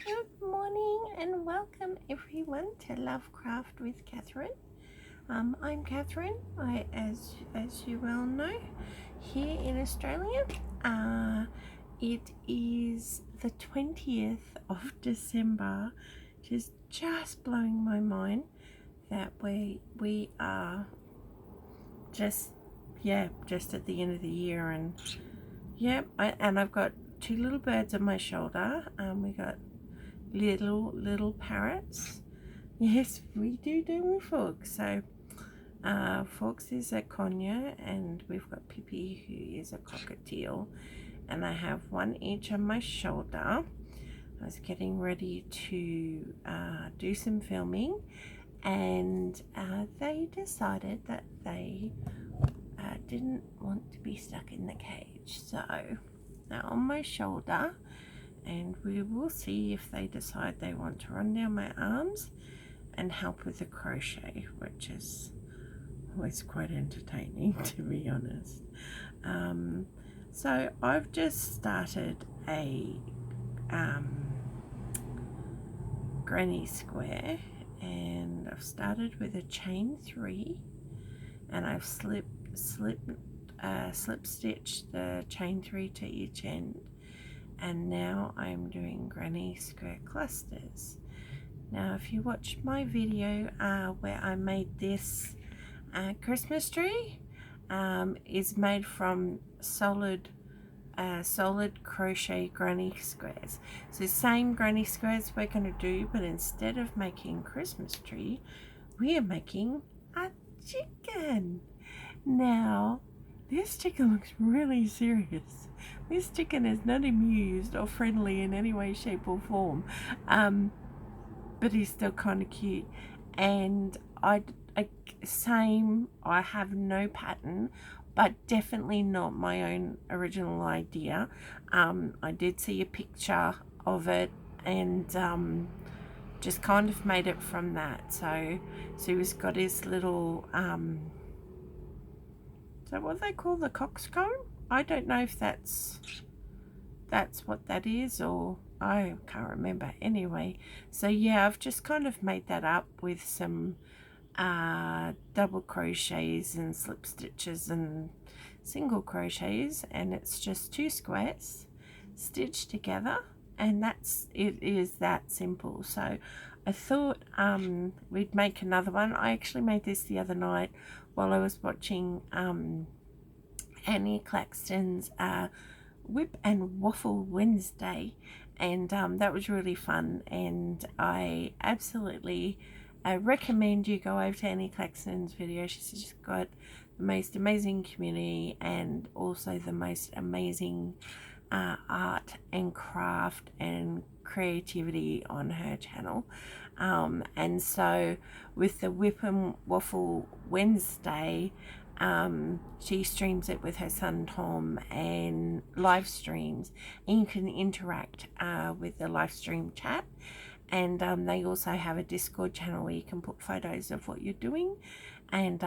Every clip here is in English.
Good morning and welcome everyone to Love Craft with Catherine. I'm Catherine. As you well know, here in Australia, it is the 20th of December, which is just blowing my mind that we are just at the end of the year, and I've got two little birds on my shoulder. We got little parrots. Yes, we do, don't we, Fox? So Fox is a conure, and we've got Pippi, who is a cockatiel, and I have one each on my shoulder. I was getting ready to do some filming, and they decided that they didn't want to be stuck in the cage, so they're on my shoulder, and we will see if they decide they want to run down my arms and help with the crochet, which is always quite entertaining, to be honest. So I've just started a granny square, and I've started with a chain 3, and I've slip stitched the chain 3 to each end, and now I'm doing granny square clusters. Now if you watch my video where I made this Christmas tree, is made from solid crochet granny squares. So same granny squares we're going to do, but instead of making Christmas tree, we are making a chicken. Now this chicken looks really serious. This chicken is not amused or friendly in any way, shape or form, but he's still kind of cute. And I have no pattern, but definitely not my own original idea. I did see a picture of it, and just kind of made it from that. So he's got his little so what they call the coxcomb? I don't know if that's what that is, or I can't remember. Anyway, so yeah, I've just kind of made that up with some double crochets and slip stitches and single crochets, and it's just 2 squares stitched together, and it is that simple. So I thought we'd make another one. I actually made this the other night while I was watching Annie Claxton's Whip and Waffle Wednesday, and that was really fun, and I absolutely recommend you go over to Annie Claxton's video. She's just got the most amazing community, and also the most amazing art and craft and creativity on her channel. And so with the Whip and Waffle Wednesday, she streams it with her son Tom, and live streams, and you can interact with the live stream chat. And they also have a Discord channel where you can put photos of what you're doing, and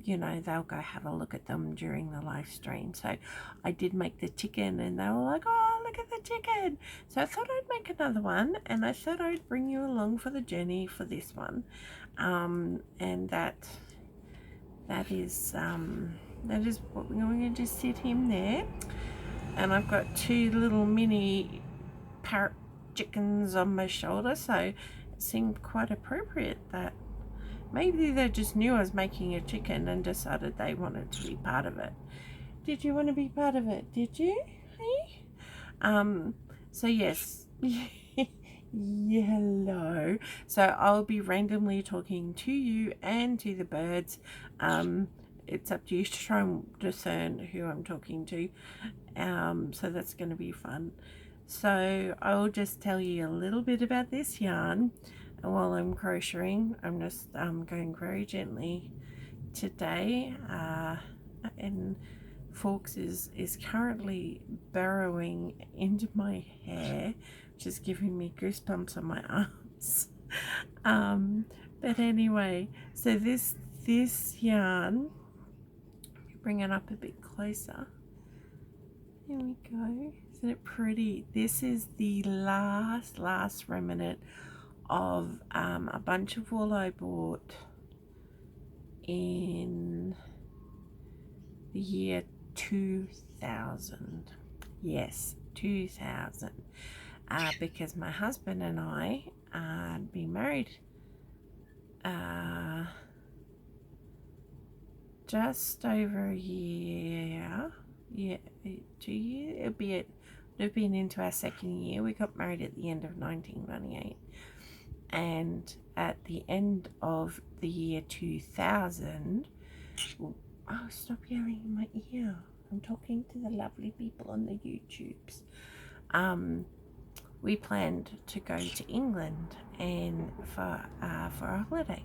you know, they'll go have a look at them during the live stream. So I did make the chicken, and they were like, oh, look at the chicken. So I thought I'd make another one, and I thought I'd bring you along for the journey for this one. And that is what we're going to just sit him there. And I've got 2 little mini parrot chickens on my shoulder, so it seemed quite appropriate that maybe they just knew I was making a chicken and decided they wanted to be part of it. Did you want to be part of it? Did you? Hey? So yes. Hello. So I'll be randomly talking to you and to the birds. It's up to you to try and discern who I'm talking to. So that's going to be fun. So I'll just tell you a little bit about this yarn, and while I'm crocheting, I'm just going very gently today, and Forks is currently burrowing into my hair, which is giving me goosebumps on my arms. But anyway, so this yarn, bring it up a bit closer. Here we go. Isn't it pretty? This is the last remnant of a bunch of wool I bought in the year 2000. Yes, 2000. Because my husband and I had been married just over a year. Yeah, 2 years. It'd have been into our second year. We got married at the end of 1998, and at the end of the year 2000. Oh, stop yelling in my ear! I'm talking to the lovely people on the YouTubes. We planned to go to England and for a holiday,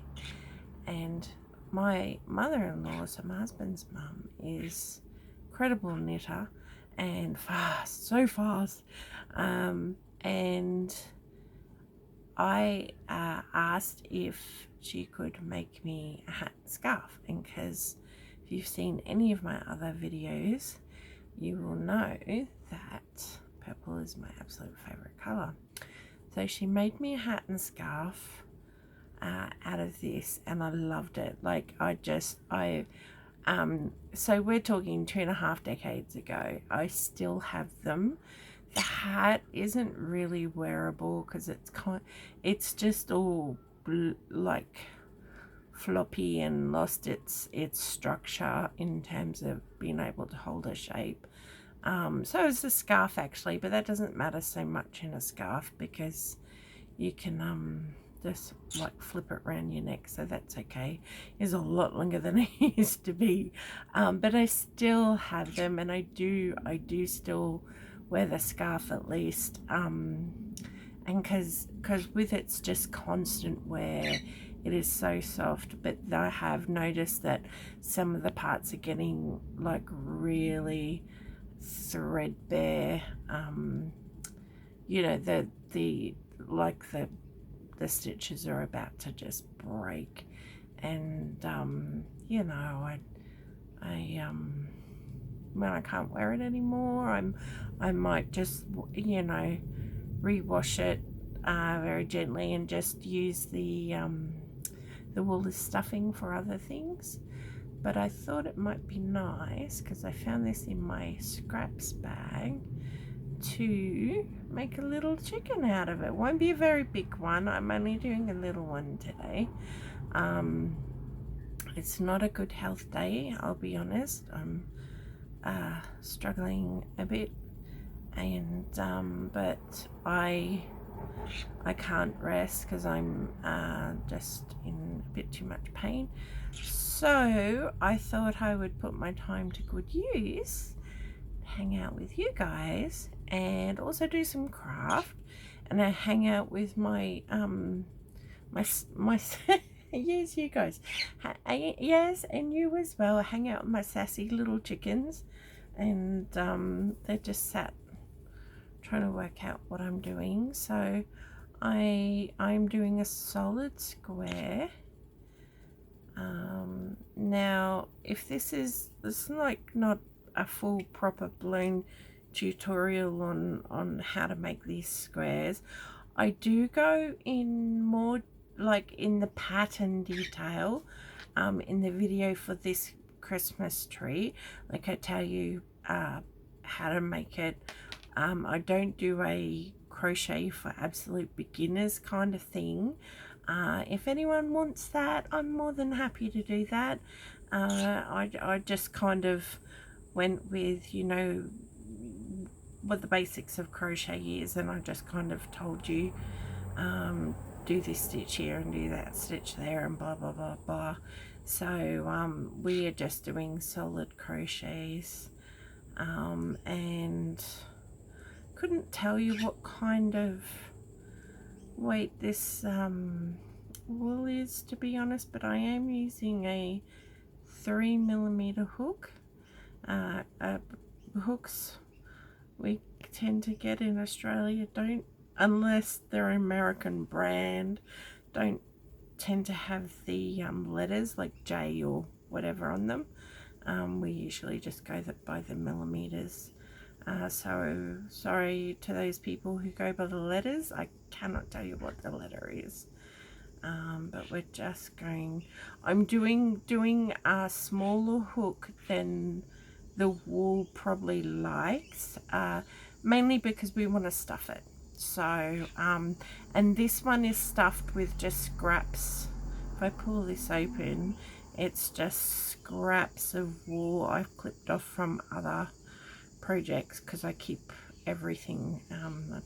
and my mother-in-law, so my husband's mum, is incredible knitter and so fast, and I asked if she could make me a hat and scarf, and because if you've seen any of my other videos, you will know that purple is my absolute favorite color. So she made me a hat and scarf out of this, and I loved it. Like, so we're talking 2.5 decades ago. I still have them. The hat isn't really wearable because it's just all like floppy and lost its structure in terms of being able to hold a shape. So it's a scarf actually, but that doesn't matter so much in a scarf because you can just like flip it around your neck, so that's okay. It's a lot longer than it used to be, but I still have them, and I do still wear the scarf at least, and because with it's just constant wear, it is so soft. But I have noticed that some of the parts are getting like really threadbare. You know, the stitches are about to just break, and you know, when I can't wear it anymore, I might just, you know, rewash it very gently and just use the wool as stuffing for other things. But I thought it might be nice, because I found this in my scraps bag, to make a little chicken out of it. Won't be a very big one. I'm only doing a little one today. It's not a good health day, I'll be honest. I'm struggling a bit, and but I can't rest because I'm just in a bit too much pain. So I thought I would put my time to good use, hang out with you guys, and also do some craft, and I hang out with my my yes, you guys, yes, and you as well. I hang out with my sassy little chickens, and they just sat trying to work out what I'm doing. So I'm doing a solid square. Now, if this is like not a full proper blown tutorial on how to make these squares, I do go in more like in the pattern detail in the video for this Christmas tree. Like, I tell you how to make it. I don't do a crochet for absolute beginners kind of thing. If anyone wants that, I'm more than happy to do that. I just kind of went with, you know, what the basics of crochet is, and I just kind of told you do this stitch here and do that stitch there and blah blah blah blah. So we are just doing solid crochets, and couldn't tell you what kind of weight this wool is, to be honest, but I am using a 3mm hook. Hooks we tend to get in Australia don't, unless they're an American brand, don't tend to have the letters like J or whatever on them. We usually just go by the millimeters. So sorry to those people who go by the letters. I cannot tell you what the letter is. But we're just going, I'm doing a smaller hook than the wool probably likes, mainly because we want to stuff it. So and this one is stuffed with just scraps. If I pull this open, it's just scraps of wool I've clipped off from other projects, because I keep everything. I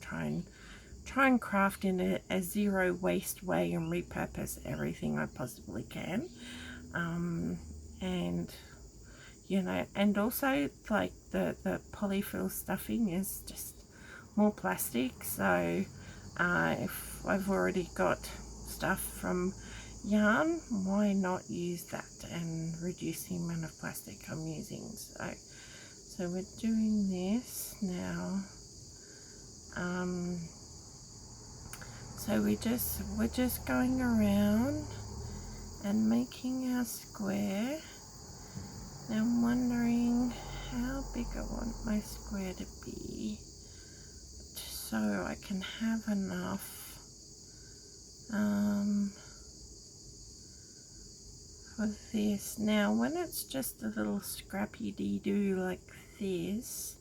try and craft in a zero waste way and repurpose everything I possibly can. And you know, and also like the polyfill stuffing is just more plastic, so if I've already got stuff from yarn, why not use that and reduce the amount of plastic I'm using. So we're doing this now. So we're just going around and making our square. Now I'm wondering how big I want my square to be, so I can have enough for this. Now when it's just a little scrappy dee-doo like this,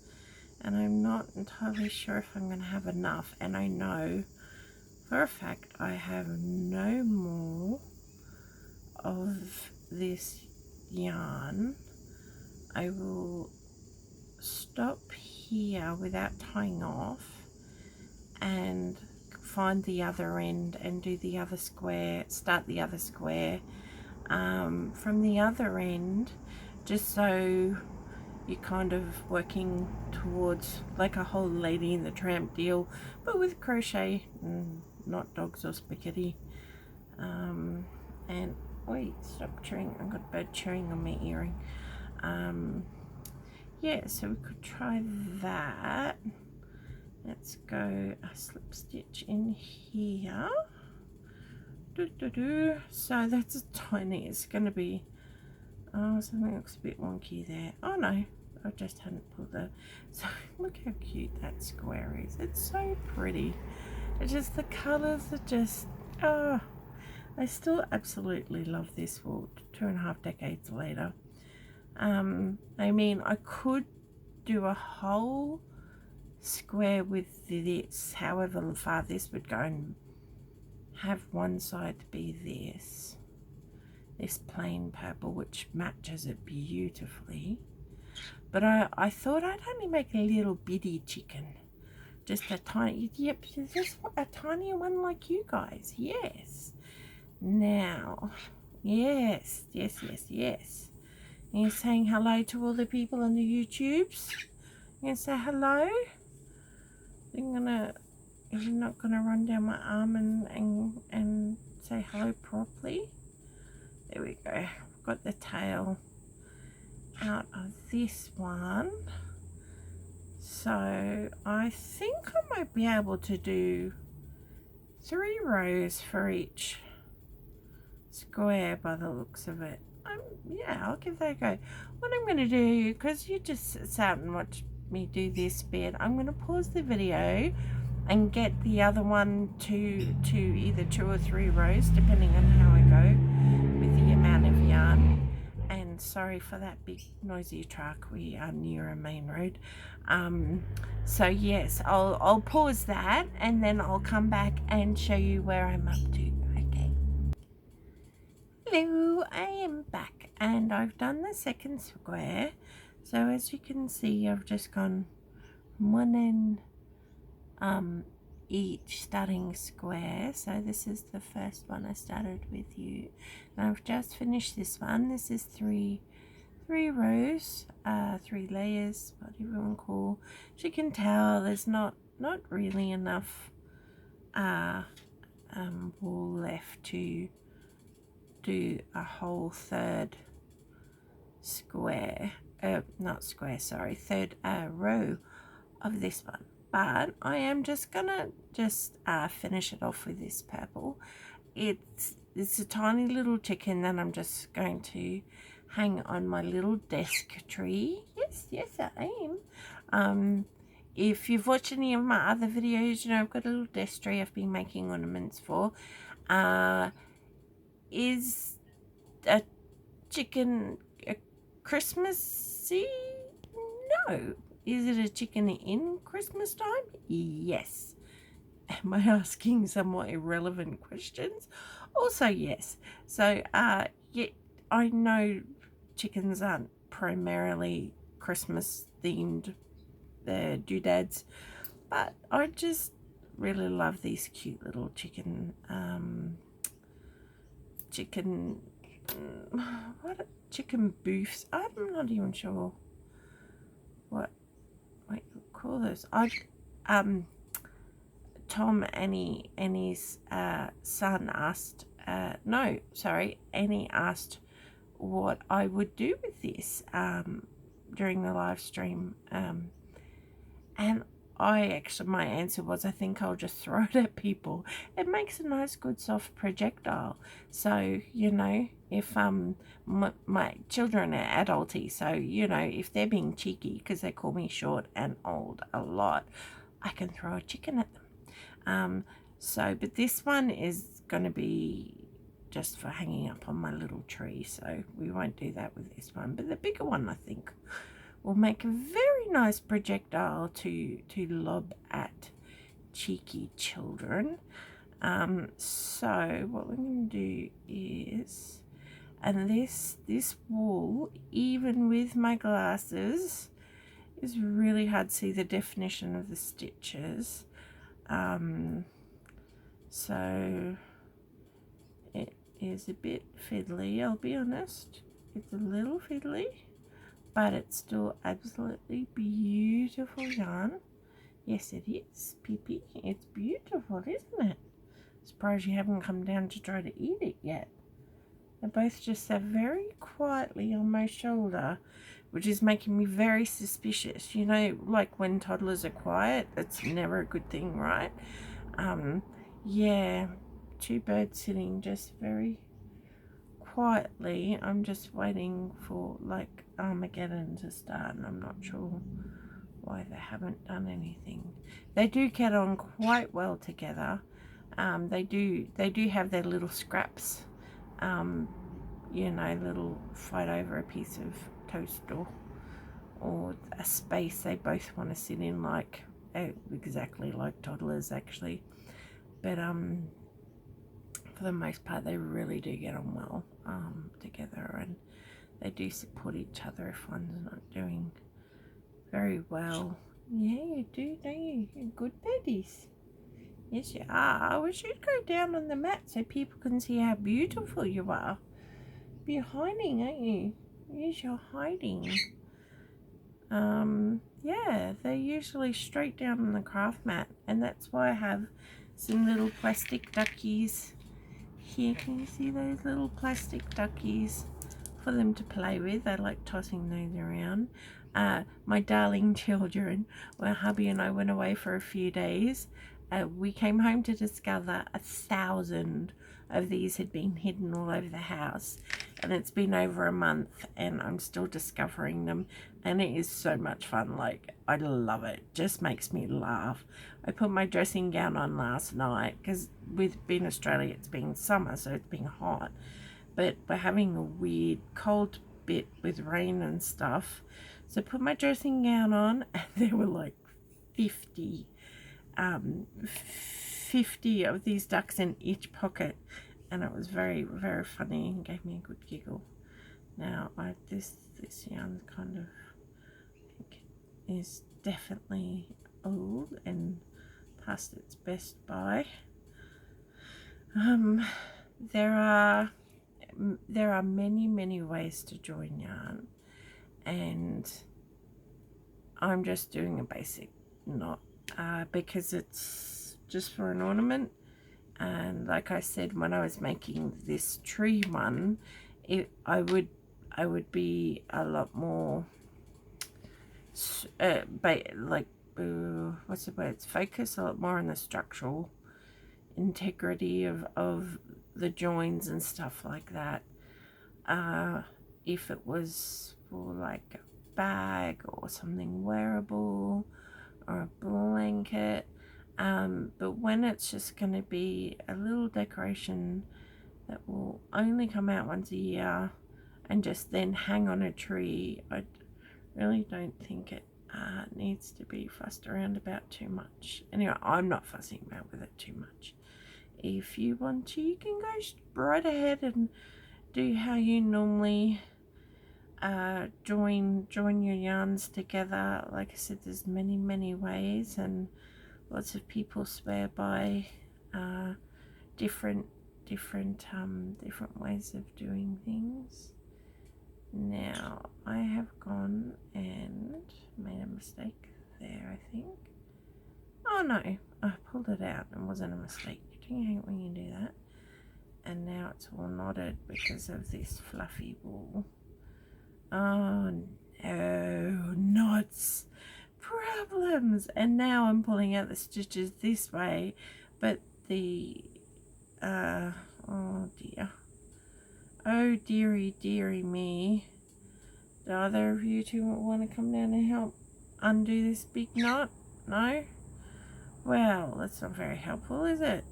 and I'm not entirely sure if I'm going to have enough, and I know for a fact I have no more of this yarn, I will stop here without tying off and find the other end and do the other square, start the other square from the other end, just so you're kind of working towards like a whole Lady in the Tramp deal, but with crochet and not dogs or spaghetti. And wait, stop chewing, I've got a bird chewing on my earring. Yeah, so we could try that. Let's go a slip stitch in here. So that's a tiny, it's going to be, oh, something looks a bit wonky there. Oh no, I just hadn't pulled the, so look how cute that square is. It's so pretty. It's just, the colours are just, oh, I still absolutely love this wool 2.5 decades later. I mean, I could do a whole square with this, however far this would go, and have one side be this plain purple, which matches it beautifully. But I thought I'd only make a little bitty chicken, just a tiny, yep, just a tiny one like you guys. Yes. Now, yes. You're saying hello to all the people on the YouTubes. You're gonna say hello. You're not gonna run down my arm and say hello properly. There we go. I've got the tail out of this one, so I think I might be able to do 3 rows for each square by the looks of it. Yeah, I'll give that a go. What I'm going to do, because you just sat and watched me do this bit, I'm going to pause the video and get the other one to either 2 or 3 rows, depending on how I go with the amount of yarn. And sorry for that big noisy truck, we are near a main road. So yes, I'll pause that and then I'll come back and show you where I'm up to. Okay. Hello, I am back and I've done the second square. So as you can see, I've just gone one end each starting square. So this is the first one I started with you, and I've just finished this one. This is three rows, 3 layers, whatever you want to call. As you can tell, there's not really enough wool left to do a whole third square, third row of this one. But I am just gonna finish it off with this purple. It's a tiny little chicken that I'm just going to hang on my little desk tree. Yes I am. If you've watched any of my other videos, you know I've got a little desk tray I've been making ornaments for. Is a chicken a Christmassy? No. Is it a chicken in Christmas time? Yes. Am I asking somewhat irrelevant questions? Also, yes. So, yeah, I know chickens aren't primarily Christmas themed, they're doodads, but I just really love these cute little chicken, chicken boofs. I'm not even sure what you call those. Tom, Annie's son asked, Annie asked what I would do with this during the live stream. And my answer was, I think I'll just throw it at people. It makes a nice, good, soft projectile. So, you know, if my children are adulty, so, you know, if they're being cheeky, because they call me short and old a lot, I can throw a chicken at them. But this one is going to be just for hanging up on my little tree, so we won't do that with this one. But the bigger one, I think, will make a very nice projectile to lob at cheeky children. So what we're going to do is, and this wool, even with my glasses, is really hard to see the definition of the stitches. So it is a bit fiddly, I'll be honest. It's a little fiddly, but it's still absolutely beautiful yarn. Yes, it is, Pippi. It's beautiful, isn't it? Surprised you haven't come down to try to eat it yet. They both just sat very quietly on my shoulder, which is making me very suspicious. You know, like when toddlers are quiet, it's never a good thing, right? Yeah, two birds sitting just very quietly. I'm just waiting for like Armageddon to start, and I'm not sure why they haven't done anything. They do get on quite well together. They do have their little scraps. You know, little fight over a piece of toast or a space they both want to sit in, like exactly like toddlers actually. But for the most part, they really do get on well together, and they do support each other if one's not doing very well. Yeah, you do, don't you? You're good baddies. Yes, you are. We should go down on the mat so people can see how beautiful you are. You're hiding, aren't you? Yes, you're hiding. Yeah, they're usually straight down on the craft mat, and that's why I have some little plastic duckies here. Can you see those little plastic duckies for them to play with? I like tossing those around. My darling children, when hubby and I went away for a few days, we came home to discover 1,000 of these had been hidden all over the house, and it's been over a month and I'm still discovering them, and it is so much fun. Like, I love it. Just makes me laugh. I put my dressing gown on last night because with being Australia, it's been summer, so it's been hot, but we're having a weird cold bit with rain and stuff. So I put my dressing gown on, and there were like 50 of these ducks in each pocket, and it was very, very funny and gave me a good giggle. Now this yarn kind of, I think, is definitely old and past its best buy. There are many ways to join yarn, and I'm just doing a basic knot because it's just for an ornament. And like I said, when I was making this tree one, I would be a lot more what's the word? Focus a lot more on the structural integrity of the joins and stuff like that. If it was for like bag or something wearable or a blanket. But when it's just going to be a little decoration that will only come out once a year and just then hang on a tree, I really don't think it needs to be fussed around about too much. Anyway, I'm not fussing about with it too much. If you want to, you can go right ahead and do how you normally join your yarns together. Like I said, there's many ways, and lots of people swear by different ways of doing things. Now I have gone and made a mistake there, I think. Oh no, I pulled it out and it wasn't a mistake. Don't you hate when you do that? And now it's all knotted because of this fluffy wool. Oh no, knots, problems. And now I'm pulling out the stitches this way, but the oh dear, oh dearie me. Do either of you two want to come down and help undo this big knot? No? Well, that's not very helpful, is it?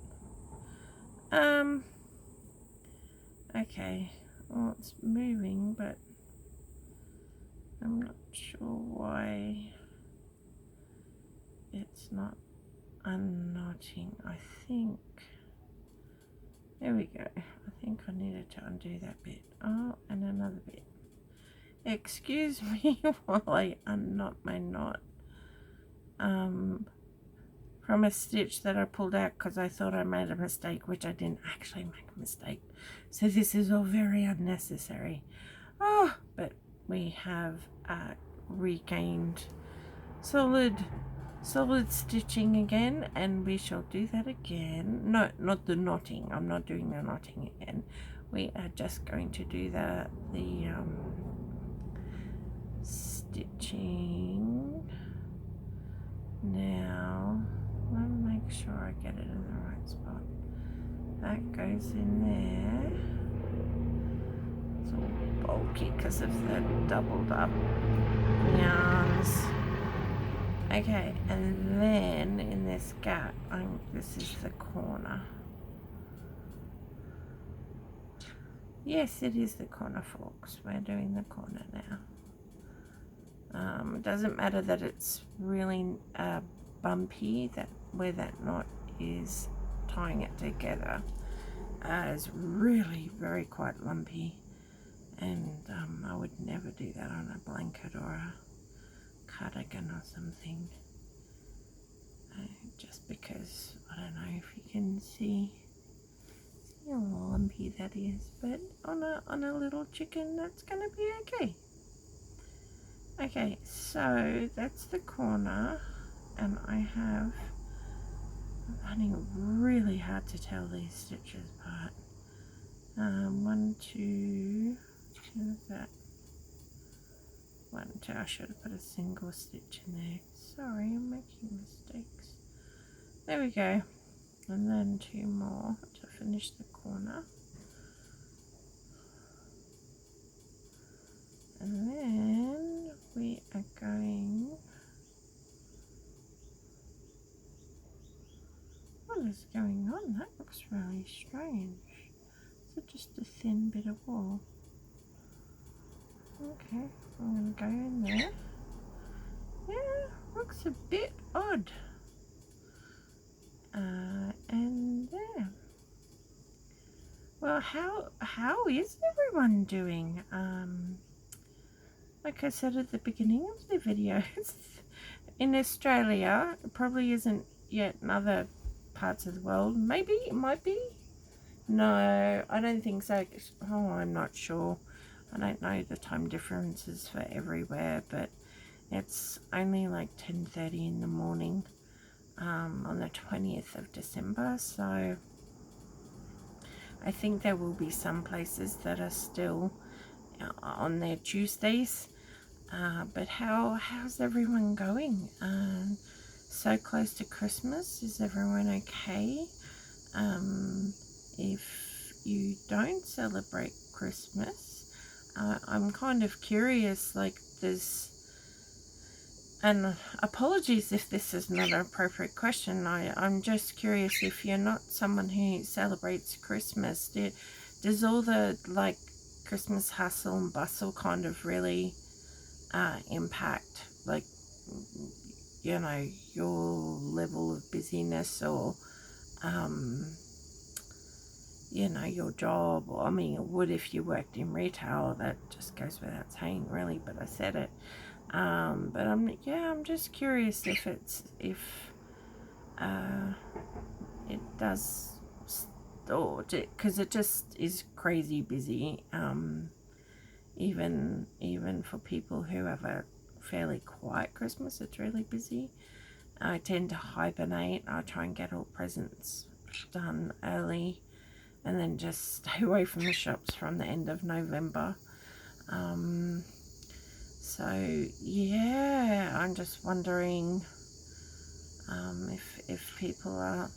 Okay, well, it's moving, but I'm not sure why it's not unknotting. I think, there we go. I think I needed to undo that bit. Oh, and another bit. Excuse me while I unknot my knot from a stitch that I pulled out because I thought I made a mistake, which I didn't actually make a mistake. So this is all very unnecessary. Oh, but we have regained solid stitching again, and we shall do that again. No, not the knotting. I'm not doing the knotting again. We are just going to do the stitching. Now let me make sure I get it in the right spot. That goes in there. It's all bulky because of the doubled up yarns. Okay, and then in this gap, this is the corner. Yes, it is the corner, folks. We're doing the corner now. It doesn't matter that it's really bumpy, that where that knot is tying it together is really very quite lumpy, and I would never do that on a blanket or a cardigan or something, just because I don't know if you can see how lumpy that is, but on a little chicken that's gonna be okay. Okay, so that's the corner, and I have, I'm finding it really hard to tell these stitches apart. 1, 2, where's that? 1, 2, I should have put a single stitch in there. Sorry, I'm making mistakes. There we go. And then 2 more to finish the corner. And then we are going, what is going on? That looks really strange. Is it just a thin bit of wool? Okay, I'm going to go in there. Yeah, looks a bit odd. And there. Well, how is everyone doing? Like I said at the beginning of the video, in Australia, it probably isn't yet in other parts of the world. Maybe it might be. No, I don't think so. Oh, I'm not sure. I don't know the time differences for everywhere, but it's only like 10:30 in the morning on the 20th of December, so I think there will be some places that are still on their Tuesdays, but how's everyone going? So close to Christmas, is everyone okay? If you don't celebrate Christmas, I'm kind of curious, like there's And apologies if this is not an appropriate question. I'm just curious, if you're not someone who celebrates Christmas, does all the like Christmas hustle and bustle kind of really impact, like, you know, your level of busyness, or you know, your job? Or, I mean, it would if you worked in retail. That just goes without saying, really, but I said it. But I'm just curious if it does, or because it just is crazy busy. Even for people who have a fairly quiet Christmas, it's really busy. I tend to hibernate. I try and get all presents done early, and then just stay away from the shops from the end of November. So yeah, I'm just wondering if people are,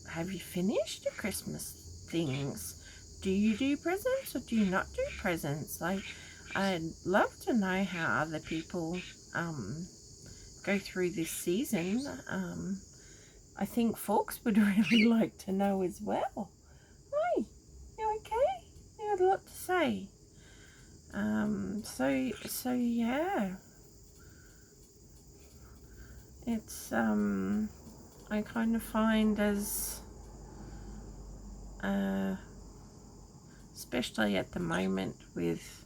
have you finished your Christmas things? Do you do presents or do you not do presents? Like, I'd love to know how other people go through this season. I think folks would really like to know as well. Hey, you okay? You had a lot to say. So yeah, it's I kind of find, as especially at the moment with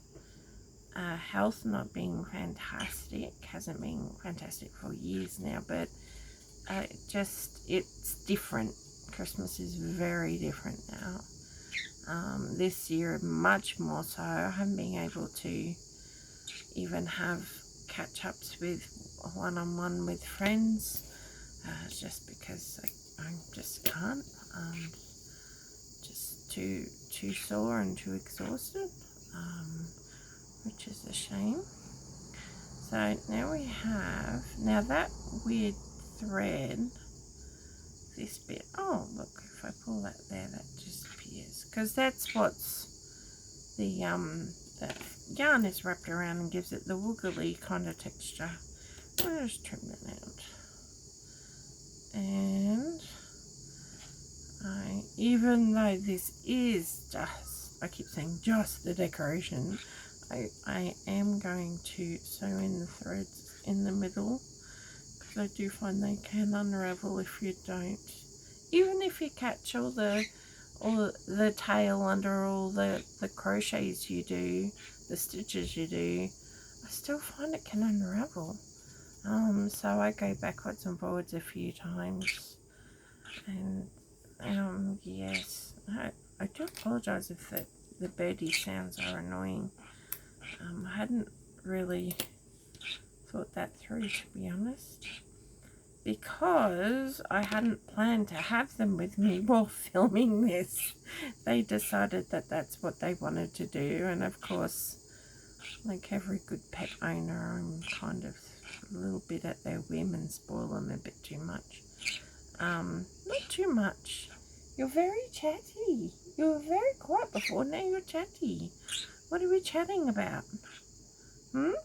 health not being fantastic, hasn't been fantastic for years now, but it's different. Christmas is very different now. This year much more so. I haven't been able to even have catch-ups with one-on-one with friends, just because I just can't. Just too sore and too exhausted, which is a shame. So now we have, now that weird thread, this bit, oh look, if I pull that there, that just appears, because that's what's the yarn is wrapped around and gives it the woogly kind of texture. I'll just trim that out. And even though this is just, I keep saying just the decoration, I am going to sew in the threads in the middle, because I do find they can unravel if you don't. Even if you catch all the tail under all the crochets you do, the stitches you do, I still find it can unravel. So I go backwards and forwards a few times, and yes, I do apologise if the birdie sounds are annoying. I hadn't really thought that through, to be honest, because I hadn't planned to have them with me while filming this. They decided that that's what they wanted to do, and of course, like every good pet owner, I'm kind of a little bit at their whim and spoil them a bit too much. Not too much. You're very chatty. You were very quiet before, now you're chatty. What are we chatting about? Well,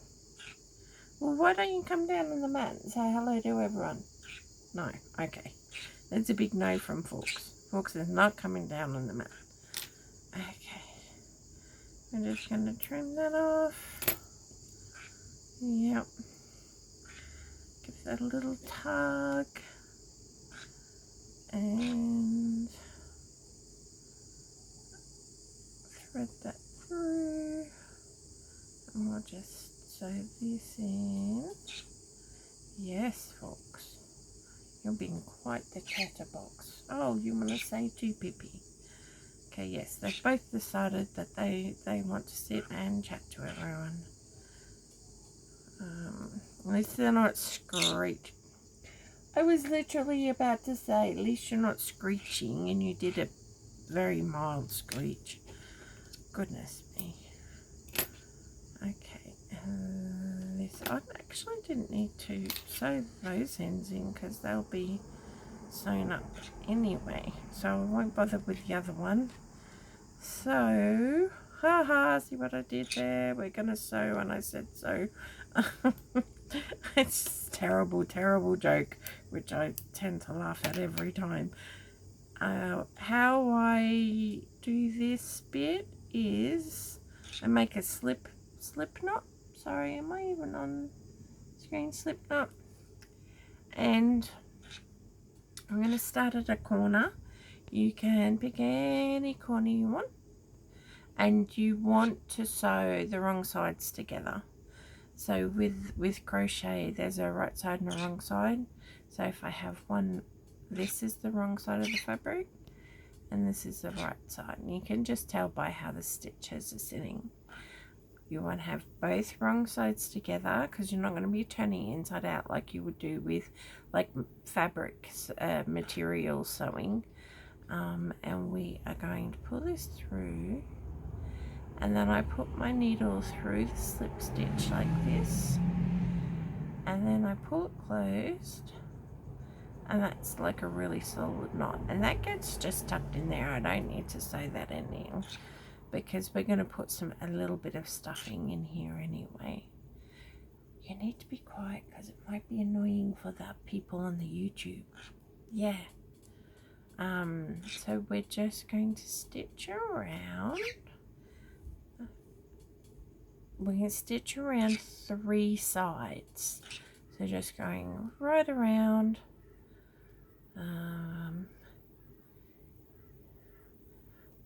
why don't you come down on the mat and say hello to everyone? No, okay. That's a big no from Forks. Forks is not coming down on the mat. Okay. I'm just going to trim that off. Yep. Give that a little tug. And thread that through. And we'll just sew this in. Yes, Fox. You're being quite the chatterbox. Oh, you want to say too, Pippi? Okay, yes, they've both decided that they want to sit and chat to everyone. At least they're not screeching. I was literally about to say, at least you're not screeching, and you did a very mild screech. Goodness me. Okay, this, I actually didn't need to sew those ends in because they'll be sewn up anyway, so I won't bother with the other one. So, haha, see what I did there? We're going to sew when I said so. It's just terrible, terrible joke, which I tend to laugh at every time. How I do this bit is I make a slip knot. Sorry, am I even on screen? Slip knot. And I'm going to start at a corner. You can pick any corner you want, and you want to sew the wrong sides together. So with crochet, there's a right side and a wrong side. So if I have one, this is the wrong side of the fabric, and this is the right side. And you can just tell by how the stitches are sitting. You want to have both wrong sides together, because you're not going to be turning inside out like you would do with like fabric material sewing. And we are going to pull this through, and then I put my needle through the slip stitch like this, and then I pull it closed, and that's like a really solid knot, and that gets just tucked in there. I don't need to sew that in now, because we're going to put a little bit of stuffing in here anyway. You need to be quiet because it might be annoying for the people on the YouTube. Yeah. So we're just going to stitch around. We're going to stitch around 3 sides. So just going right around.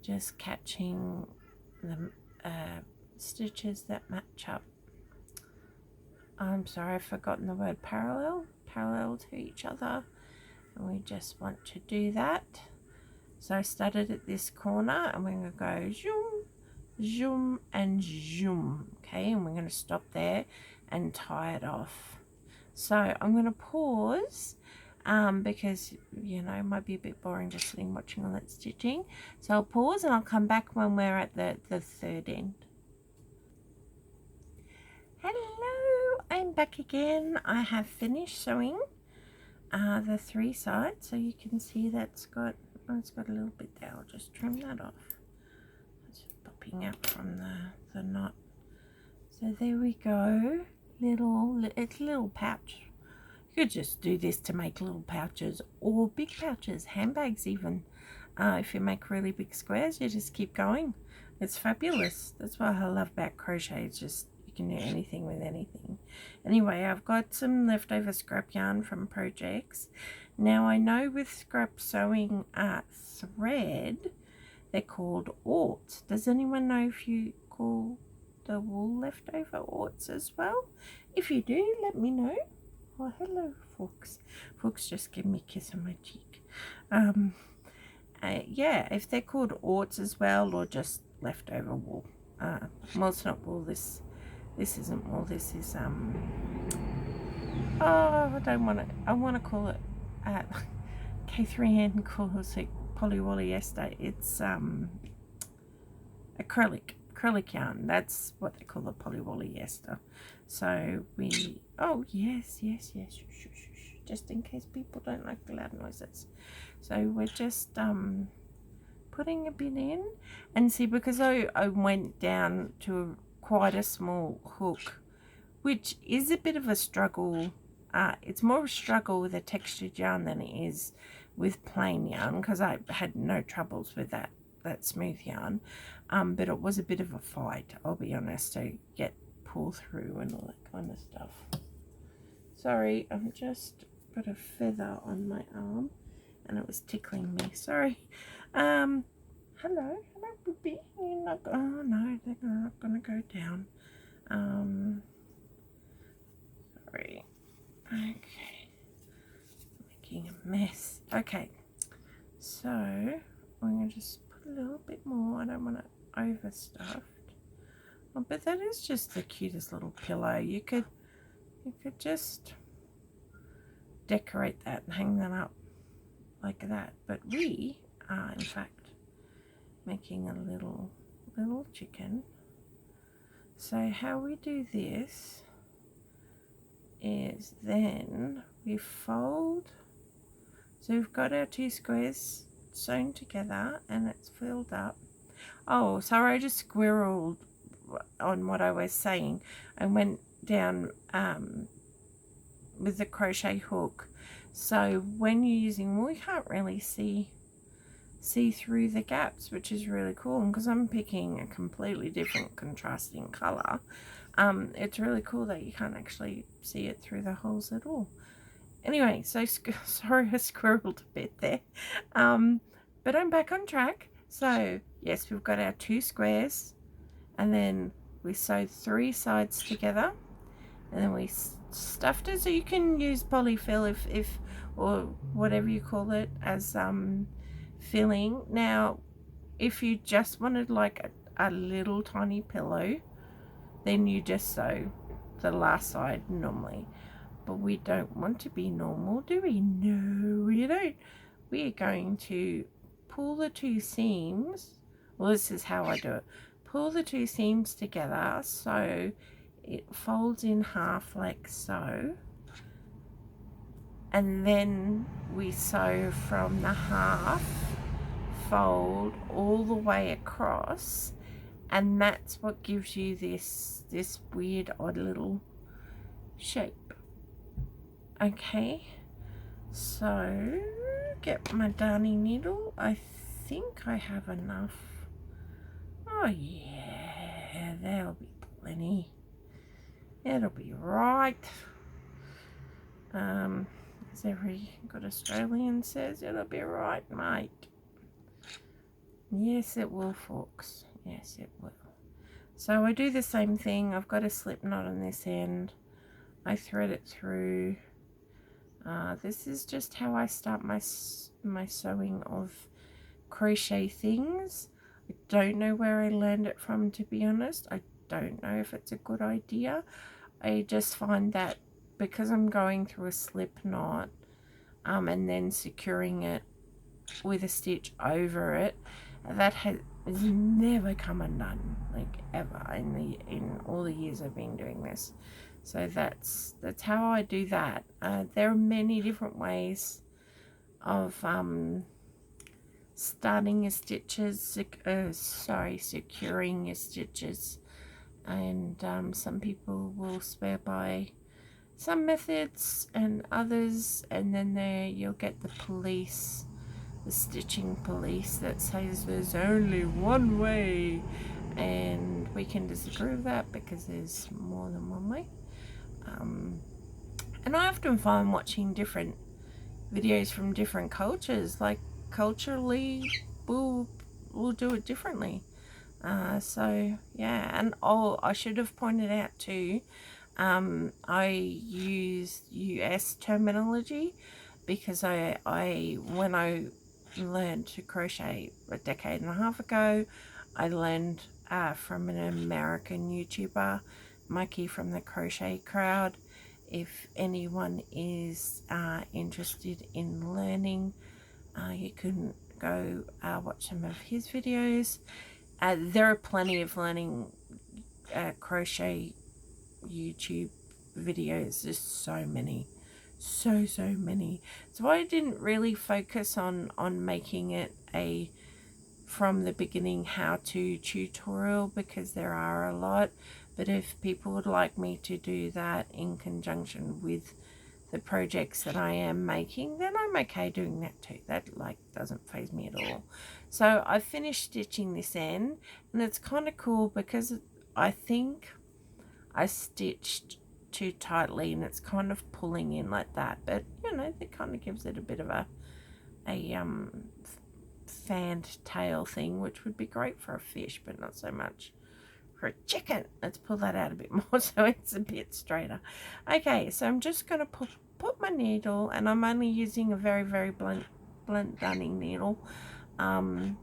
Just catching the stitches that match up. I'm sorry, I've forgotten the word parallel to each other. And we just want to do that. So I started at this corner, and we're going to go zoom, zoom, and zoom. Okay, and we're going to stop there and tie it off. So I'm going to pause because, you know, it might be a bit boring just sitting watching all that stitching. So I'll pause and I'll come back when we're at the third end. Hello, I'm back again. I have finished sewing the 3 sides, so you can see that's got, oh, it's got a little bit there. I'll just trim that off. It's popping out from the knot. So there we go. It's a little pouch. You could just do this to make little pouches or big pouches, handbags even. If you make really big squares, you just keep going. It's fabulous. That's what I love about crochet. It's just, you can do anything with anything. Anyway, I've got some leftover scrap yarn from projects. Now I know with scrap sewing thread, they're called orts. Does anyone know if you call the wool leftover orts as well? If you do, let me know. Oh, hello, Fox. Fox just gave me a kiss on my cheek. Yeah, if they're called orts as well, or just leftover wool. Well, it's not wool. This isn't wool. This is oh, I want to call it. K3N calls it polyester. It's acrylic yarn. That's what they call the polyester. So we, oh yes, shh, just in case people don't like the loud noises. So we're just putting a bit in, and see, because I went down to quite a small hook, which is a bit of a struggle. It's more of a struggle with a textured yarn than it is with plain yarn, because I had no troubles with that smooth yarn, but it was a bit of a fight, I'll be honest, to get pull through and all that kind of stuff. Sorry, I'm just got a feather on my arm and it was tickling me. Sorry. Hello, Booby. You're not, oh no, they're not gonna go down. Sorry. Okay, making a mess. Okay, so I'm gonna just put a little bit more. I don't want it overstuffed. Oh, but that is just the cutest little pillow. You could just decorate that and hang that up like that. But we are in fact making a little chicken. So how we do this is then we fold. So we've got our 2 squares sewn together and it's filled up. Oh, sorry, I just squirreled on what I was saying. I went down with the crochet hook. So when you're using wool, you can't really see through the gaps, which is really cool. And because I'm picking a completely different contrasting color, it's really cool that you can't actually see it through the holes at all. Anyway, so sorry I squirreled a bit there, but I'm back on track. So yes, we've got our 2 squares, and then we sewed 3 sides together, and then we stuffed it. So you can use polyfill if or whatever you call it as filling. Now if you just wanted like a little tiny pillow, then you just sew the last side normally. But we don't want to be normal, do we? No, we don't. We are going to pull the 2 seams. Well, this is how I do it. Pull the 2 seams together so it folds in half like so. And then we sew from the half fold all the way across. And that's what gives you this weird odd little shape. Okay, so get my darning needle. I think I have enough. Oh yeah, there'll be plenty. It'll be right. As every good Australian says, it'll be right, mate. Yes, it will, folks. Yes, it will. So I do the same thing. I've got a slip knot on this end. I thread it through. This is just how I start my sewing of crochet things. I don't know where I learned it from, to be honest. I don't know if it's a good idea. I just find that because I'm going through a slip knot and then securing it with a stitch over it, that has never come undone, like ever in all the years I've been doing this. So that's how I do that. There are many different ways of starting your stitches, securing your stitches, and some people will swear by some methods and others, and then there you'll get the police, the stitching police, that says there's only one way, and we can disagree with that because there's more than one way. And I often find watching different videos from different cultures, like culturally we'll do it differently. So yeah, and I should have pointed out too, I use US terminology because when I learned to crochet a decade and a half ago, I learned from an American YouTuber, Mikey from the Crochet Crowd. If anyone is interested in learning, you can go watch some of his videos. There are plenty of learning crochet YouTube videos. There's so many, so many. So I didn't really focus on making it a from the beginning how-to tutorial because there are a lot. But if people would like me to do that in conjunction with the projects that I am making, then I'm okay doing that too. That doesn't faze me at all. So I finished stitching this end, and it's kind of cool because I think I stitched too tightly and it's kind of pulling in like that. But you know, that kind of gives it a bit of a fanned tail thing, which would be great for a fish, but not so much for a chicken. Let's pull that out a bit more so it's a bit straighter. Okay, so I'm just going to put my needle, and I'm only using a very blunt darning needle. I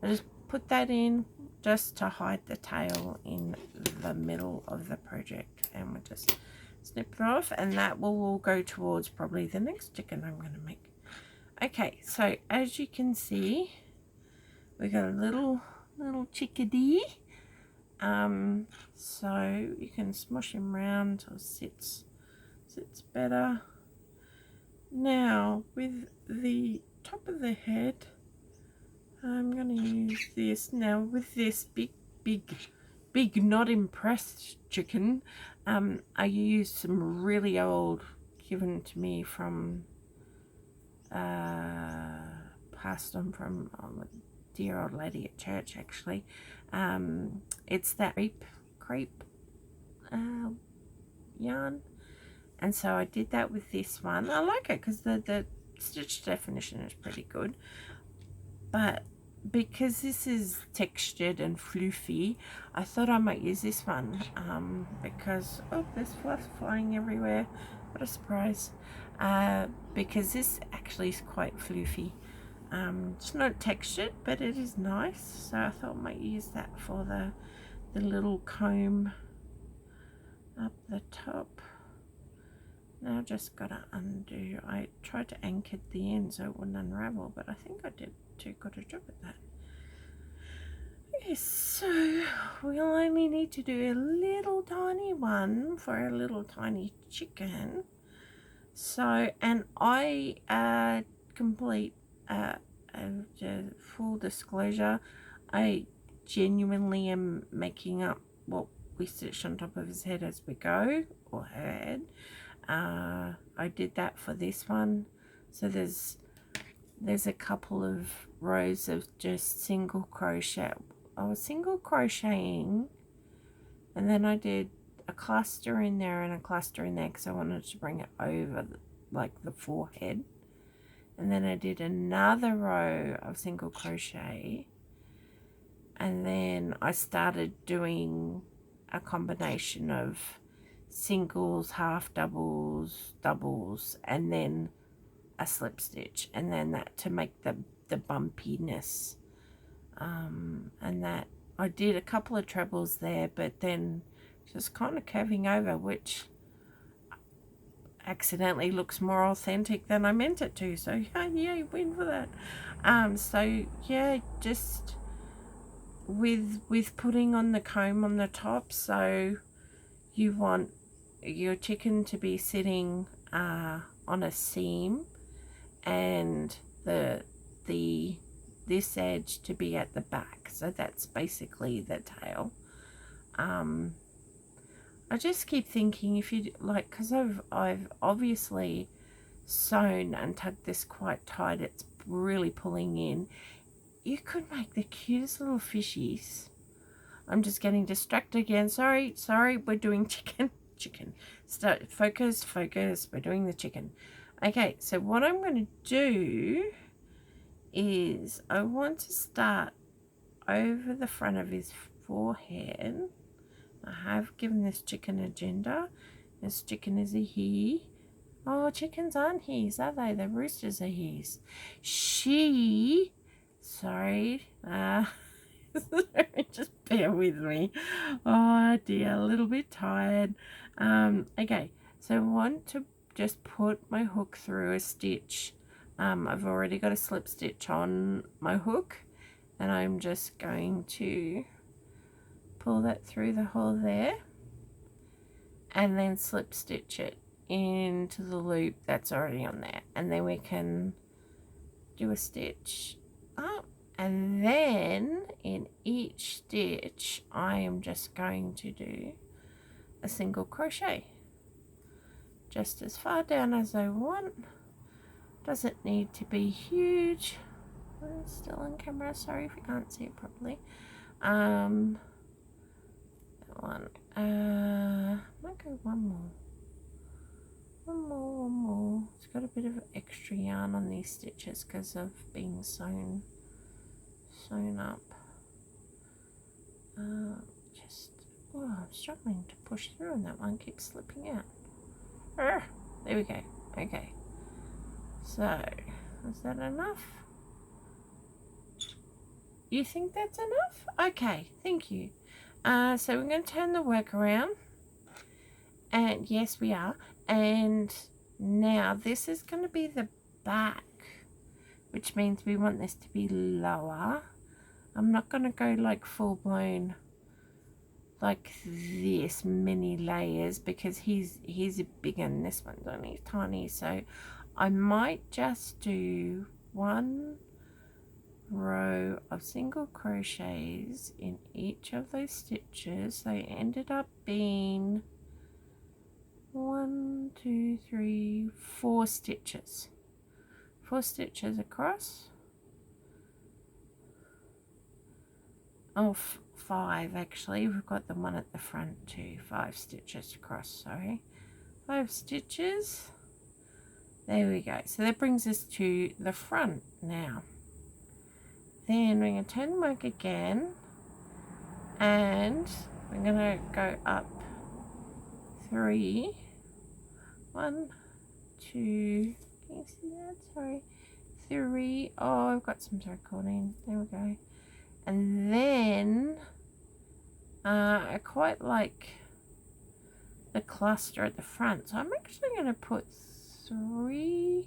just put that in just to hide the tail in the middle of the project, and we'll just snip it off, and that will all go towards probably the next chicken I'm going to make. Okay, so as you can see, we got a little chickadee. So you can smush him round so sits better. Now with the top of the head, I'm going to use this. Now with this big not impressed chicken, I used some really old given to me from passed on from a dear old lady at church, actually. It's that crepe yarn, and so I did that with this one. I like it because the stitch definition is pretty good, but because this is textured and fluffy, I thought I might use this one because, oh, there's fluff flying everywhere, what a surprise. Because this actually is quite fluffy. It's not textured, but it is nice, so I thought I might use that for the little comb up the top. Now I've just got to undo. I tried to anchor the end so it wouldn't unravel, but I think I did too good a job at that. Okay, so we'll only need to do a little tiny one for a little tiny chicken. So, and I complete full disclosure, I genuinely am making up what we stitch on top of his head as we go, or her head. I did that for this one. So there's a couple of rows of just single crochet. I was single crocheting, and then I did a cluster in there and a cluster in there because I wanted to bring it over like the forehead. And then I did another row of single crochet, and then I started doing a combination of singles, half doubles, doubles, and then a slip stitch, and then that to make the bumpiness. And that I did a couple of trebles there, but then just kind of curving over, which accidentally looks more authentic than I meant it to, so yay, win for that. So yeah, just with putting on the comb on the top, so you want your chicken to be sitting on a seam, and this edge to be at the back, so that's basically the tail. I just keep thinking, if you like, because I've obviously sewn and tugged this quite tight, it's really pulling in. You could make the cutest little fishies. I'm just getting distracted again. Sorry, we're doing chicken. Focus, we're doing the chicken. Okay, so what I'm going to do is I want to start over the front of his forehead. I have given this chicken a gender. This chicken is a he. Oh, chickens aren't he's, are they? The roosters are he's. She, sorry, just bear with me. Oh dear, a little bit tired. Okay, so I want to just put my hook through a stitch. I've already got a slip stitch on my hook, and I'm just going to pull that through the hole there, and then slip stitch it into the loop that's already on there, and then we can do a stitch up, and then in each stitch I am just going to do a single crochet just as far down as I want. Doesn't need to be huge. I'm still on camera, sorry if you can't see it properly. That one. Might go one more. It's got a bit of extra yarn on these stitches because of being sewn up. I'm struggling to push through, and that one keeps slipping out. There we go. Okay. So, is that enough? You think that's enough? Okay, thank you. So we're going to turn the work around, and yes, we are. And now this is going to be the back, which means we want this to be lower. I'm not going to go like full blown like this many layers, because he's bigger and this one's only tiny. So I might just do one row of single crochets in each of those stitches. They ended up being 1, 2, 3, 4 stitches. 4 stitches across. Oh, 5 actually. We've got the one at the front too. 5 stitches across, sorry. 5 stitches. There we go. So that brings us to the front now. Then we're going to turn the work again, and we're going to go up 3. 1, 2. Can you see that? Sorry. 3. Oh, I've got some circle in. There we go. And then I quite like the cluster at the front, so I'm actually going to put 3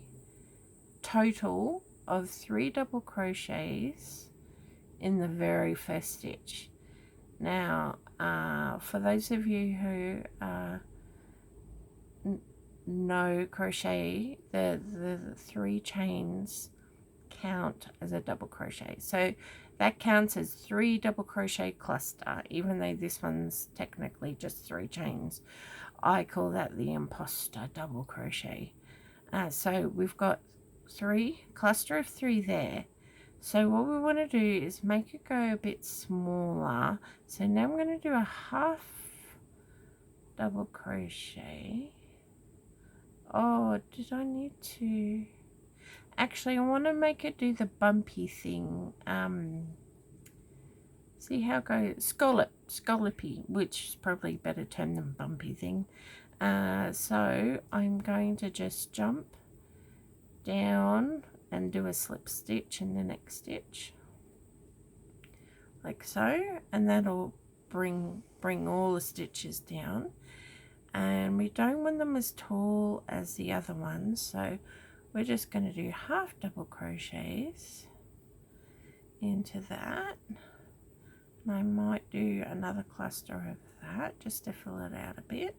total of 3 double crochets in the very first stitch. Now for those of you who know crochet, the 3 chains count as a double crochet, so that counts as 3 double crochet cluster, even though this one's technically just 3 chains. I call that the imposter double crochet. So we've got 3 cluster of 3 there. So what we want to do is make it go a bit smaller. So now I'm going to do a half double crochet. Oh, did I need to? Actually, I want to make it do the bumpy thing. See how it goes? Scallopy, which is probably a better term than bumpy thing. So I'm going to just jump down and do a slip stitch in the next stitch, like so, and that'll bring all the stitches down. And we don't want them as tall as the other ones, so we're just going to do half double crochets into that. And I might do another cluster of that just to fill it out a bit.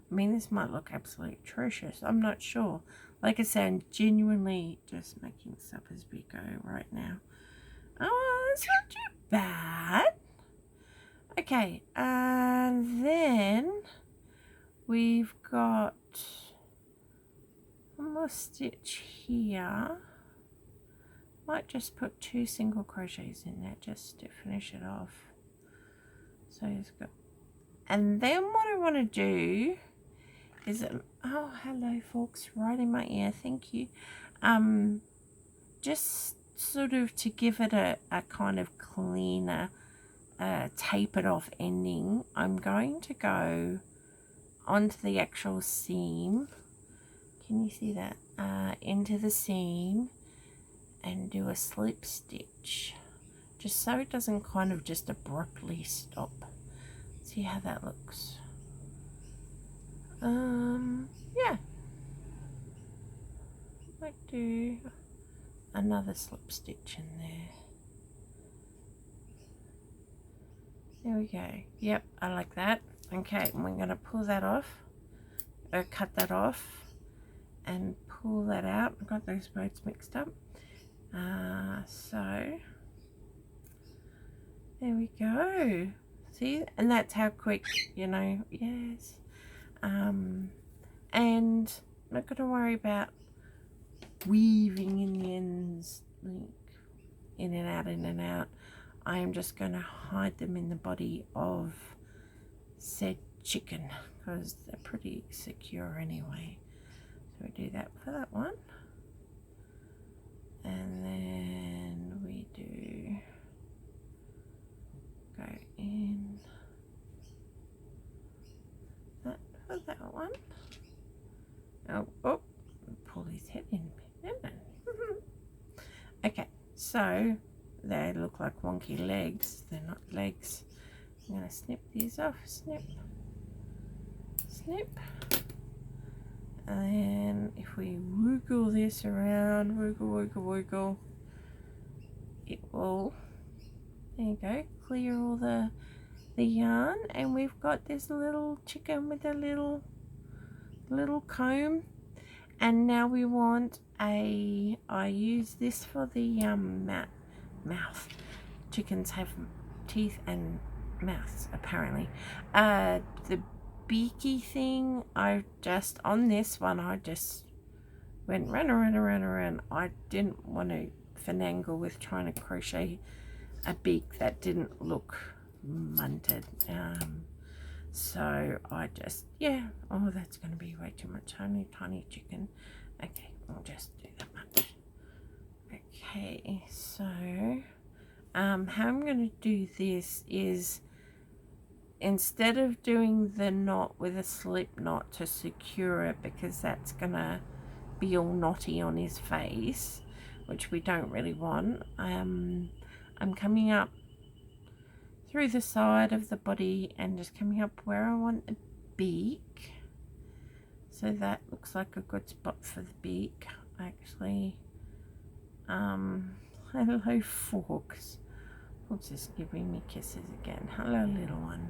I mean, this might look absolutely atrocious. I'm not sure. Like I said, I'm genuinely just making this up as we go right now. Oh, that's not too bad. Okay, and then we've got one more stitch here. Might just put 2 single crochets in there just to finish it off. So it's got, and then what I want to do is, oh hello folks, right in my ear, thank you. Just sort of to give it a kind of cleaner, tapered off ending, I'm going to go onto the actual seam. Can you see that? Into the seam and do a slip stitch, just so it doesn't kind of just abruptly stop. See how that looks? Yeah, might do another slip stitch in there. There we go. Yep, I like that. Okay, and we're going to pull that off, or cut that off and pull that out. I've got those boats mixed up. So there we go. See, and that's how quick, you know. Yes. And I'm not going to worry about weaving in the ends, like in and out, in and out. I am just going to hide them in the body of said chicken because they're pretty secure anyway. So we do that for that one. And then we do go in that for that one. Oh, pull his head in. Okay, so they look like wonky legs. They're not legs. I'm going to snip these off. Snip, snip. And if we wiggle this around, wiggle, it will, there you go, clear all the yarn, and we've got this little chicken with a little comb. And now we want I use this for the mouth. Chickens have teeth and mouths apparently. The beaky thing, I just, on this one, I just went around. I didn't want to finagle with trying to crochet a beak that didn't look munted. So I just, yeah, oh, that's going to be way too much. Tiny chicken. Okay, I'll just do that much. Okay, so how I'm going to do this is, instead of doing the knot with a slip knot to secure it, because that's going to be all knotty on his face, which we don't really want, I'm coming up through the side of the body and just coming up where I want the beak. So that looks like a good spot for the beak, actually. Hello, Forks. Forks is giving me kisses again. Hello, little one.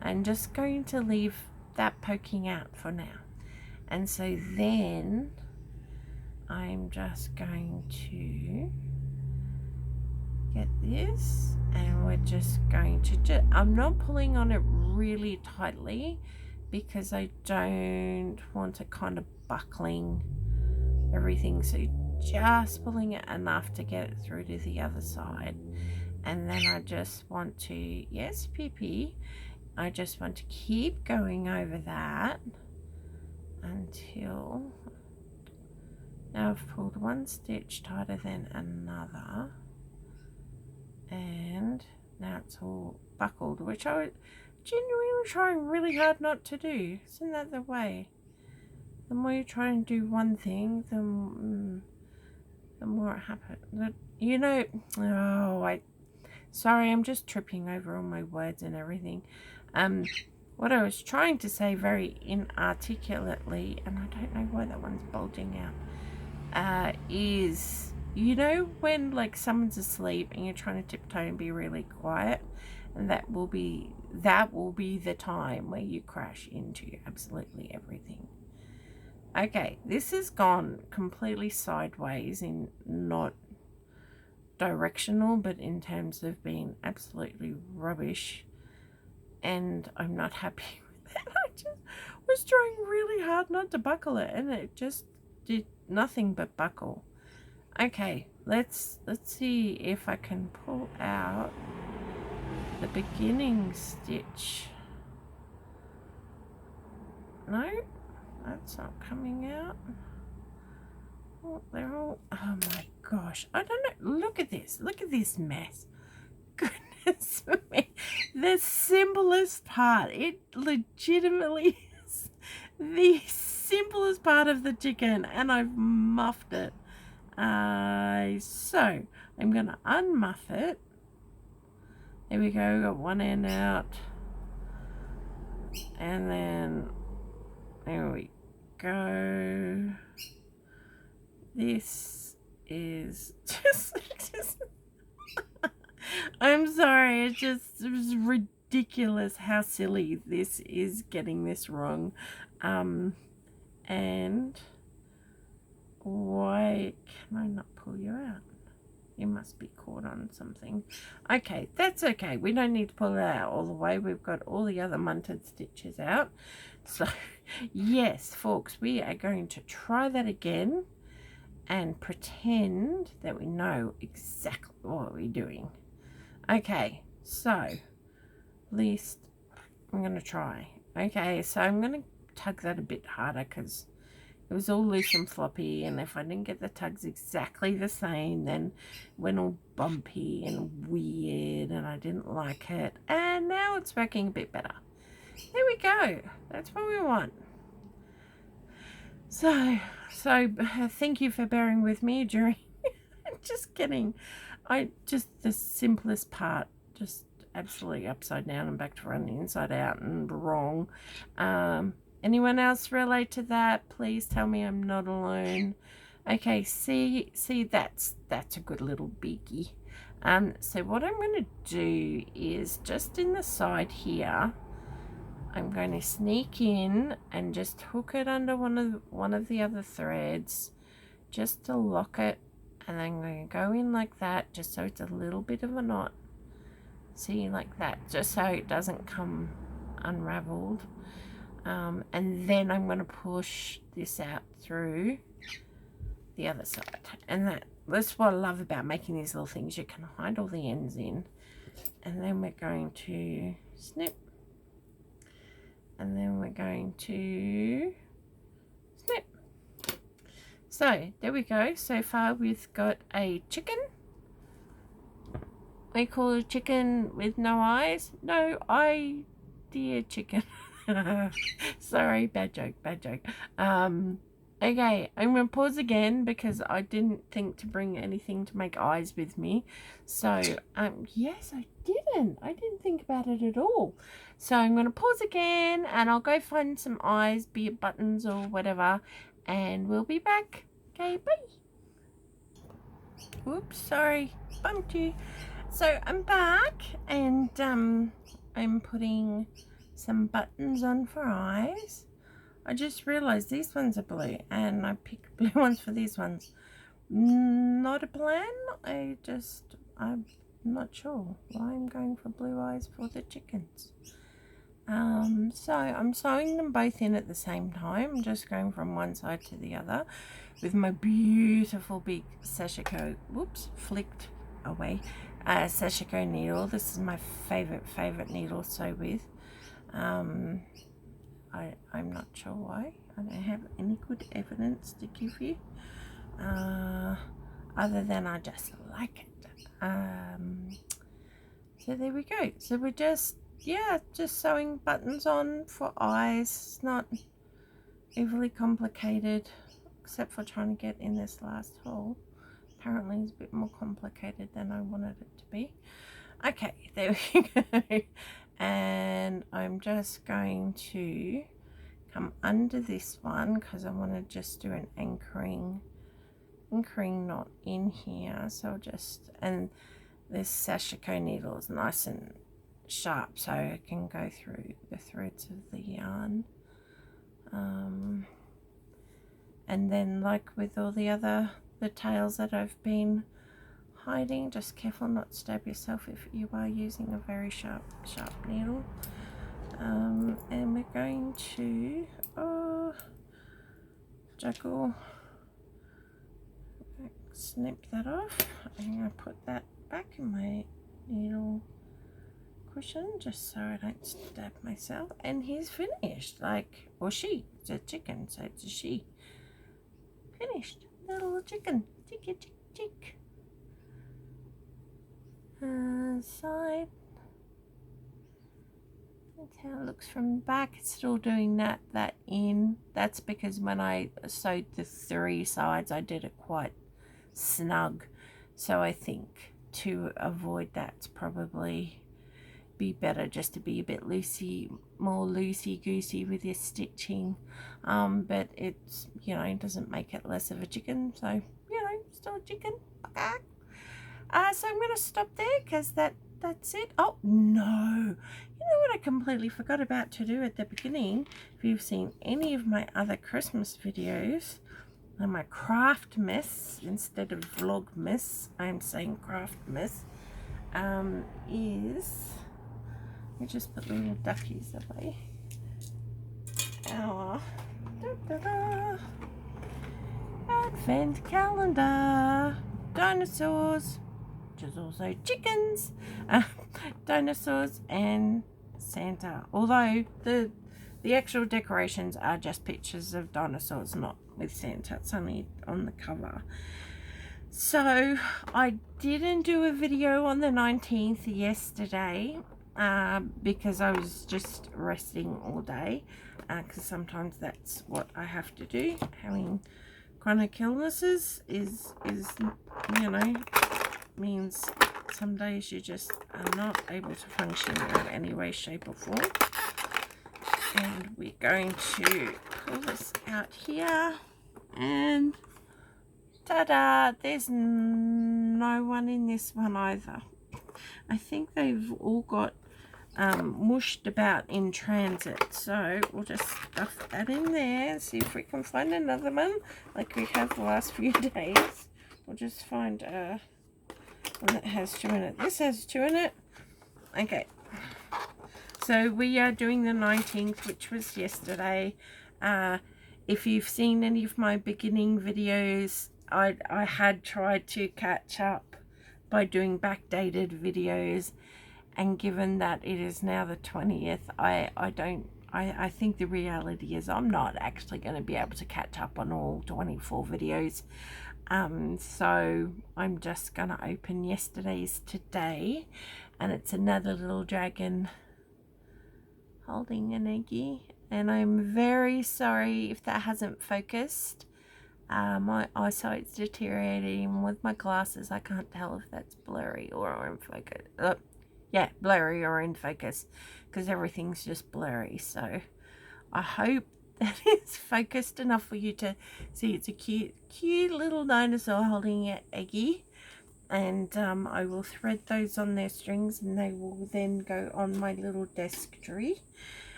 I'm just going to leave that poking out for now. And so then I'm just going to get this, and we're just going to I'm not pulling on it really tightly because I don't want it kind of buckling everything, so just pulling it enough to get it through to the other side. And then I just want to, yes, Pippi, I just want to keep going over that until, now I've pulled one stitch tighter than another, and now it's all buckled, which I was genuinely trying really hard not to do. Isn't that the way? The more you try and do one thing, the more it happens. You know, oh, sorry, I'm just tripping over all my words and everything. What I was trying to say very inarticulately, and I don't know why that one's bulging out, is, you know, when like someone's asleep and you're trying to tiptoe and be really quiet, and that will be the time where you crash into absolutely everything. Okay, this has gone completely sideways, in not directional, but in terms of being absolutely rubbish, and I'm not happy with it. I just was trying really hard not to buckle it, and it just did nothing but buckle. Okay, let's see if I can pull out the beginning stitch. No, that's not coming out. Oh, they're all, oh my gosh, I don't know. Look at this mess. Goodness me. The simplest part, it legitimately is the simplest part of the chicken, and I've muffed it. So I'm going to unmuff it. There we go, got one end out, and then there we go. This is just I'm sorry, it was ridiculous how silly this is, getting this wrong. And why can I not pull you out? You must be caught on something. Okay, that's okay. We don't need to pull it out all the way. We've got all the other munted stitches out. So, yes, folks, we are going to try that again and pretend that we know exactly what we're doing. Okay, so at least I'm going to try. Okay, so I'm going to tug that a bit harder because it was all loose and floppy, and if I didn't get the tugs exactly the same, then it went all bumpy and weird, and I didn't like it. And now it's working a bit better. There we go. That's what we want. So thank you for bearing with me during just kidding. The simplest part, just absolutely upside down and back to front, inside out and wrong. Anyone else relate to that? Please tell me I'm not alone. Okay, see that's a good little beaky. So what I'm going to do is just in the side here, I'm going to sneak in and just hook it under one of the other threads just to lock it, and then I'm going to go in like that just so it's a little bit of a knot. See, like that, just so it doesn't come unraveled. And then I'm going to push this out through the other side. And that's what I love about making these little things. You can hide all the ends in. And then we're going to snip. And then we're going to snip. So there we go. So far we've got a chicken. We call it chicken with no eyes. No idea chicken. Sorry, bad joke. Okay, I'm going to pause again because I didn't think to bring anything to make eyes with me. So, yes, I didn't think about it at all. So I'm going to pause again and I'll go find some eyes, be it buttons or whatever, and we'll be back. Okay, bye. Oops, sorry, bumped you. So I'm back and I'm putting some buttons on for eyes. I just realized these ones are blue and I picked blue ones for these ones. Not a plan. I'm not sure why I'm going for blue eyes for the chickens. So I'm sewing them both in at the same time. I'm just going from one side to the other with my beautiful big Sashiko, flicked away, Sashiko needle. This is my favorite needle to sew with. I'm not sure why. I don't have any good evidence to give you, other than I just like it. So there we go. So we're just sewing buttons on for eyes. It's not overly complicated, except for trying to get in this last hole. Apparently it's a bit more complicated than I wanted it to be. Okay, there we go. And I'm just going to come under this one because I want to just do an anchoring knot in here. So and this Sashiko needle is nice and sharp, so I can go through the threads of the yarn. And then, like with all the tails that I've been hiding, just careful not to stab yourself if you are using a very sharp needle. And we're going to juggle, snip that off. I'm going to put that back in my needle cushion just so I don't stab myself. And he's finished, or she. It's a chicken, so it's a she. Finished. Little chicken. Chick. Side. That's how it looks from the back. It's still doing that in. That's because when I sewed the 3 sides, I did it quite snug. So I think to avoid that, it's probably be better just to be a bit more loosey-goosey with your stitching. But it's, it doesn't make it less of a chicken. So, still a chicken. Okay. So I'm going to stop there because that's it. Oh, no. You know what I completely forgot about to do at the beginning? If you've seen any of my other Christmas videos, and my Craftmas, instead of Vlogmas, I'm saying Craftmas, is... Let me just put little duckies away. Our Advent calendar. Dinosaurs, which is also chickens, dinosaurs and Santa. Although the actual decorations are just pictures of dinosaurs, not with Santa. It's only on the cover. So I didn't do a video on the 19th yesterday because I was just resting all day, because sometimes that's what I have to do. Having chronic illnesses is means some days you just are not able to function in any way, shape or form. And we're going to pull this out here, and ta-da, there's no one in this one either. I think they've all got mushed about in transit, so we'll just stuff that in there and see if we can find another one like we have the last few days. We'll just find one that has 2 in it. This has 2 in it. Okay, So we are doing the 19th, which was yesterday. If you've seen any of my beginning videos, I had tried to catch up by doing backdated videos, and given that it is now the 20th, I think the reality is I'm not actually going to be able to catch up on all 24 videos. So I'm just going to open yesterday's today, and it's another little dragon holding an eggie, and I'm very sorry if that hasn't focused. My eyesight's deteriorating. With my glasses I can't tell if that's blurry or in focus. Yeah, blurry or in focus, because everything's just blurry. So I hope that it's focused enough for you to see. It's a cute little dinosaur holding an eggie, and I will thread those on their strings, and they will then go on my little desk tree.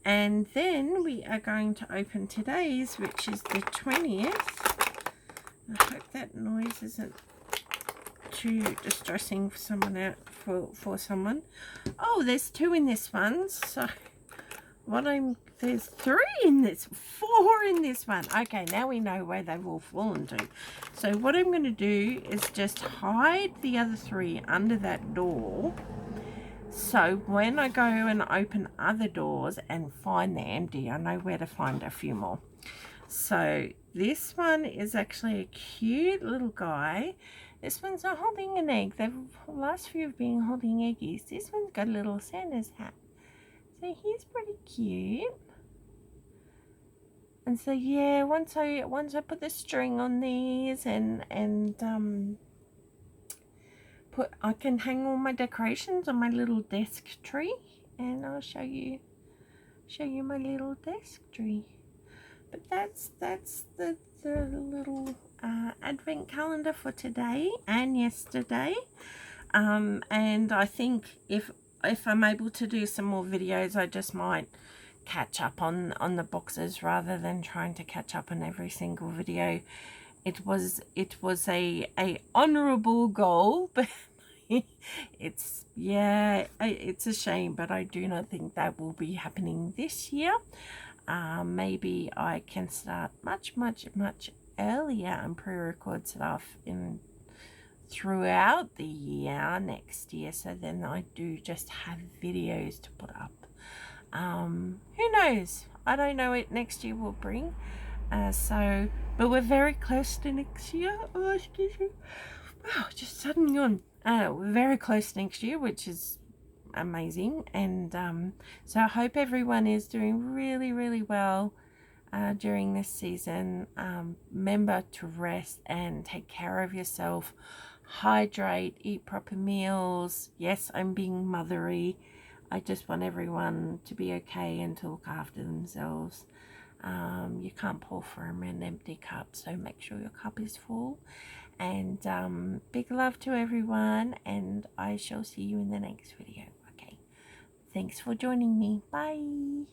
And then we are going to open today's, which is the 20th. I hope that noise isn't too distressing for someone out, for someone. Oh, there's 2 in this one. So there's 3 in this, 4 in this one. Okay, now we know where they've all fallen to. So what I'm going to do is just hide the other 3 under that door. So when I go and open other doors and find they're empty, I know where to find a few more. So this one is actually a cute little guy. This one's not holding an egg. The last few have been holding eggies. This one's got a little Santa's hat. So he's pretty cute. And so yeah, once I put the string on these and I can hang all my decorations on my little desk tree, and I'll show you my little desk tree. But that's the little advent calendar for today and yesterday. And I think if I'm able to do some more videos, I just might catch up on the boxes rather than trying to catch up on every single video. It was a honorable goal, but it's a shame, but I do not think that will be happening this year. Maybe I can start much earlier and pre-record stuff throughout the year next year, so then I do just have videos to put up. Who knows? I don't know what next year will bring. But we're very close to next year. Oh, excuse me. Wow, just sudden yawn. We're very close next year, which is amazing. And so I hope everyone is doing really well during this season. Remember to rest and take care of yourself. Hydrate, eat proper meals. Yes, I'm being mothery. I just want everyone to be okay and to look after themselves. You can't pour from an empty cup, so make sure your cup is full. And big love to everyone, and I shall see you in the next video. Okay, thanks for joining me. Bye.